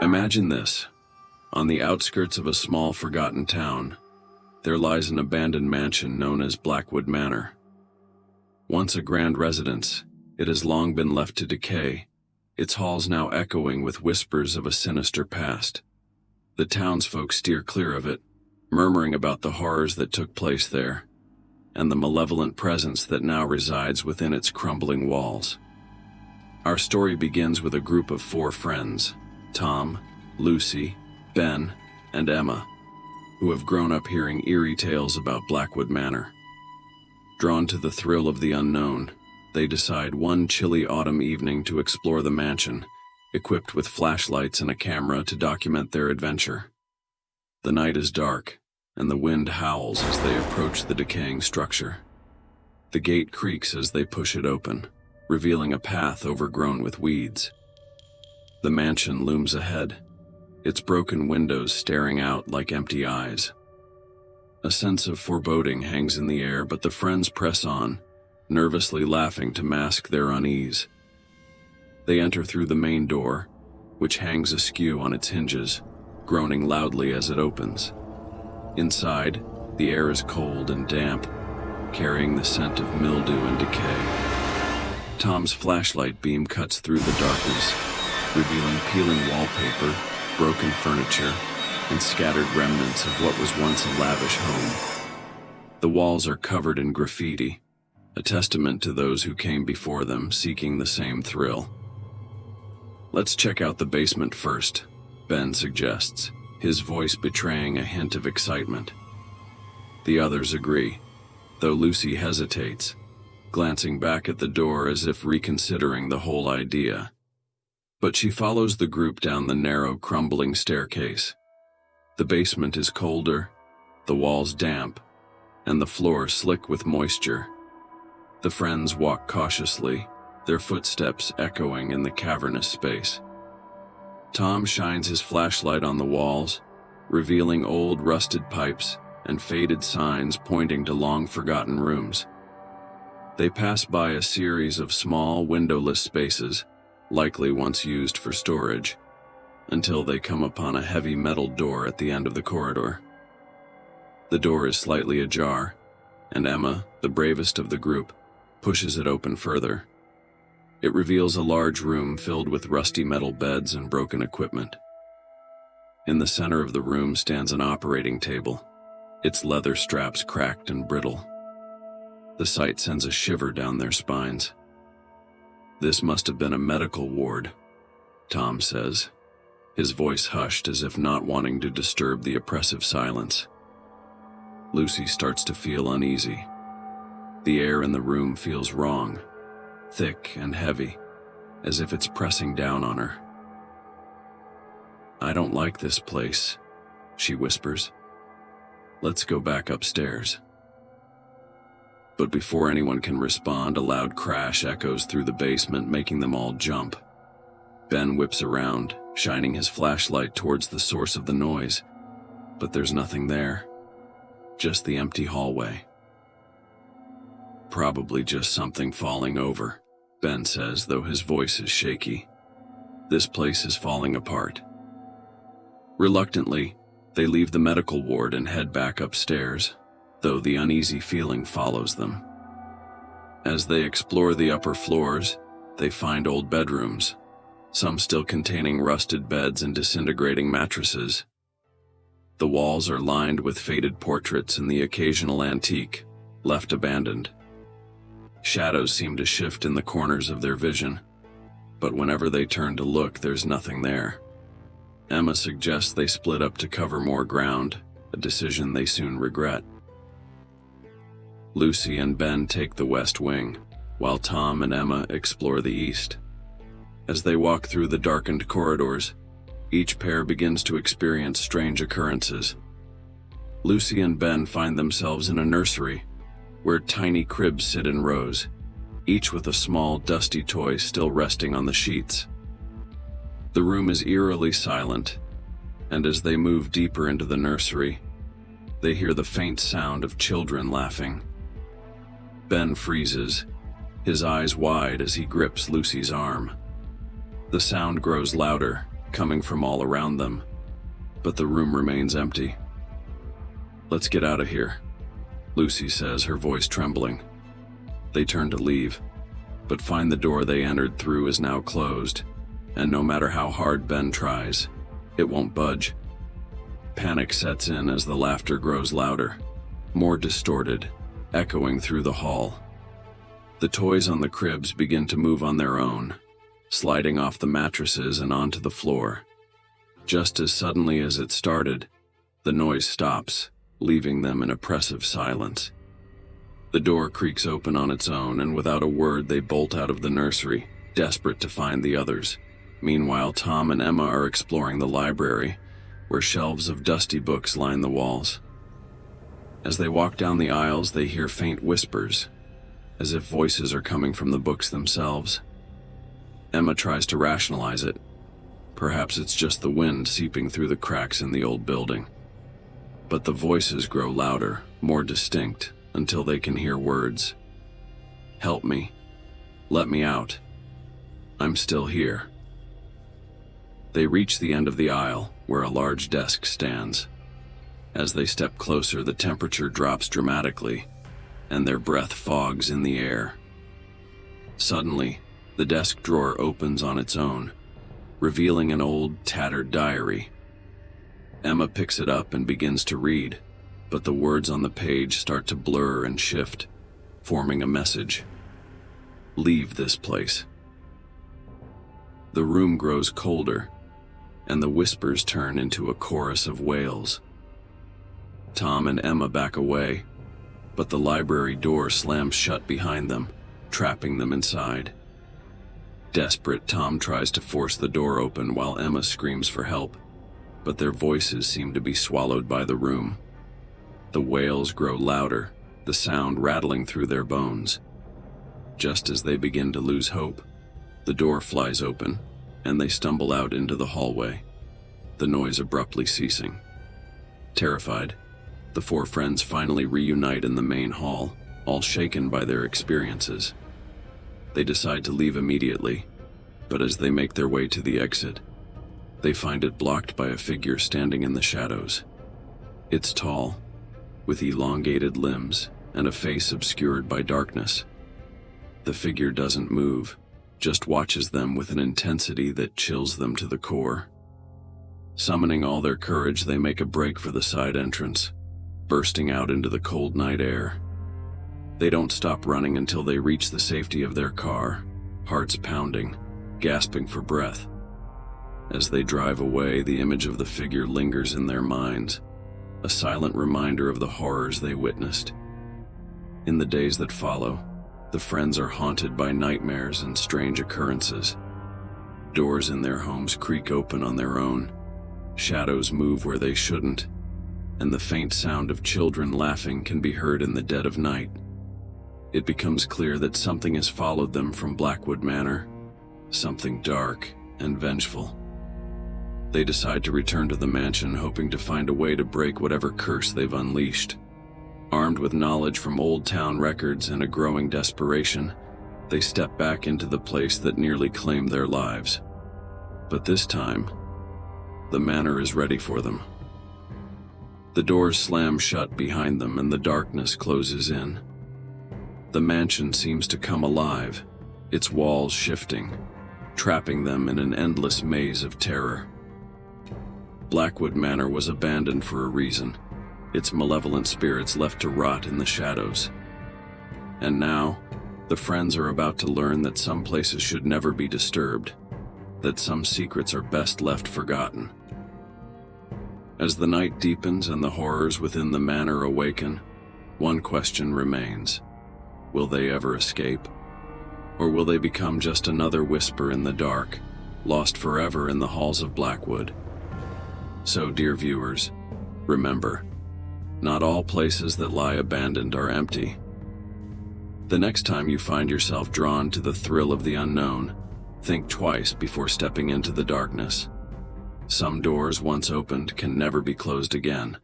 Imagine this. On the outskirts of a small forgotten town, there lies an abandoned mansion known as Blackwood Manor. Once a grand residence, it has long been left to decay, its halls now echoing with whispers of a sinister past. The townsfolk steer clear of it, murmuring about the horrors that took place there, and the malevolent presence that now resides within its crumbling walls. Our story begins with a group of 4 friends, Tom, Lucy, Ben, and Emma, who have grown up hearing eerie tales about Blackwood Manor. Drawn to the thrill of the unknown, they decide one chilly autumn evening to explore the mansion, equipped with flashlights and a camera to document their adventure. The night is dark, and the wind howls as they approach the decaying structure. The gate creaks as they push it open, revealing a path overgrown with weeds. The mansion looms ahead, its broken windows staring out like empty eyes. A sense of foreboding hangs in the air, but the friends press on, nervously laughing to mask their unease. They enter through the main door, which hangs askew on its hinges, groaning loudly as it opens. Inside, the air is cold and damp, carrying the scent of mildew and decay. Tom's flashlight beam cuts through the darkness, revealing peeling wallpaper, broken furniture, and scattered remnants of what was once a lavish home. The walls are covered in graffiti, a testament to those who came before them seeking the same thrill. "Let's check out the basement first," Ben suggests, his voice betraying a hint of excitement. The others agree, though Lucy hesitates, glancing back at the door as if reconsidering the whole idea. But she follows the group down the narrow, crumbling staircase. The basement is colder, the walls damp, and the floor slick with moisture. The friends walk cautiously, their footsteps echoing in the cavernous space. Tom shines his flashlight on the walls, revealing old rusted pipes and faded signs pointing to long-forgotten rooms. They pass by a series of small, windowless spaces, likely once used for storage, until they come upon a heavy metal door at the end of the corridor. The door is slightly ajar, and Emma, the bravest of the group, pushes it open further. It reveals a large room filled with rusty metal beds and broken equipment. In the center of the room stands an operating table, its leather straps cracked and brittle. The sight sends a shiver down their spines. "This must have been a medical ward," Tom says, his voice hushed as if not wanting to disturb the oppressive silence. Lucy starts to feel uneasy. The air in the room feels wrong, thick and heavy, as if it's pressing down on her. "I don't like this place," she whispers. "Let's go back upstairs." But before anyone can respond, a loud crash echoes through the basement, making them all jump. Ben whips around, shining his flashlight towards the source of the noise, but there's nothing there. Just the empty hallway. "Probably just something falling over," Ben says, though his voice is shaky. "This place is falling apart." Reluctantly, they leave the medical ward and head back upstairs, though the uneasy feeling follows them. As they explore the upper floors, they find old bedrooms, some still containing rusted beds and disintegrating mattresses. The walls are lined with faded portraits and the occasional antique, left abandoned. Shadows seem to shift in the corners of their vision, but whenever they turn to look, there's nothing there. Emma suggests they split up to cover more ground, a decision they soon regret. Lucy and Ben take the west wing, while Tom and Emma explore the east. As they walk through the darkened corridors, each pair begins to experience strange occurrences. Lucy and Ben find themselves in a nursery, where tiny cribs sit in rows, each with a small, dusty toy still resting on the sheets. The room is eerily silent, and as they move deeper into the nursery, they hear the faint sound of children laughing. Ben freezes, his eyes wide as he grips Lucy's arm. The sound grows louder, coming from all around them, but the room remains empty. "Let's get out of here," Lucy says, her voice trembling. They turn to leave, but find the door they entered through is now closed, and no matter how hard Ben tries, it won't budge. Panic sets in as the laughter grows louder, more distorted, echoing through the hall. The toys on the cribs begin to move on their own, sliding off the mattresses and onto the floor. Just as suddenly as it started, the noise stops, leaving them in oppressive silence. The door creaks open on its own, and without a word they bolt out of the nursery, desperate to find the others. Meanwhile, Tom and Emma are exploring the library, where shelves of dusty books line the walls. As they walk down the aisles, they hear faint whispers, as if voices are coming from the books themselves. Emma tries to rationalize it. Perhaps it's just the wind seeping through the cracks in the old building. But the voices grow louder, more distinct, until they can hear words. "Help me. Let me out. I'm still here." They reach the end of the aisle, where a large desk stands. As they step closer, the temperature drops dramatically, and their breath fogs in the air. Suddenly, the desk drawer opens on its own, revealing an old, tattered diary. Emma picks it up and begins to read, but the words on the page start to blur and shift, forming a message. "Leave this place." The room grows colder, and the whispers turn into a chorus of wails. Tom and Emma back away, but the library door slams shut behind them, trapping them inside. Desperate, Tom tries to force the door open while Emma screams for help, but their voices seem to be swallowed by the room. The wails grow louder, the sound rattling through their bones. Just as they begin to lose hope, the door flies open, and they stumble out into the hallway, the noise abruptly ceasing. Terrified, the four friends finally reunite in the main hall, all shaken by their experiences. They decide to leave immediately, but as they make their way to the exit, they find it blocked by a figure standing in the shadows. It's tall, with elongated limbs and a face obscured by darkness. The figure doesn't move, just watches them with an intensity that chills them to the core. Summoning all their courage, they make a break for the side entrance, bursting out into the cold night air. They don't stop running until they reach the safety of their car, hearts pounding, gasping for breath. As they drive away, the image of the figure lingers in their minds, a silent reminder of the horrors they witnessed. In the days that follow, the friends are haunted by nightmares and strange occurrences. Doors in their homes creak open on their own, shadows move where they shouldn't, and the faint sound of children laughing can be heard in the dead of night. It becomes clear that something has followed them from Blackwood Manor, something dark and vengeful. They decide to return to the mansion, hoping to find a way to break whatever curse they've unleashed. Armed with knowledge from old town records and a growing desperation, they step back into the place that nearly claimed their lives. But this time, the manor is ready for them. The doors slam shut behind them and the darkness closes in. The mansion seems to come alive, its walls shifting, trapping them in an endless maze of terror. Blackwood Manor was abandoned for a reason, its malevolent spirits left to rot in the shadows. And now, the friends are about to learn that some places should never be disturbed, that some secrets are best left forgotten. As the night deepens and the horrors within the manor awaken, one question remains. Will they ever escape? Or will they become just another whisper in the dark, lost forever in the halls of Blackwood? So, dear viewers, remember, not all places that lie abandoned are empty. The next time you find yourself drawn to the thrill of the unknown, think twice before stepping into the darkness. Some doors once opened can never be closed again,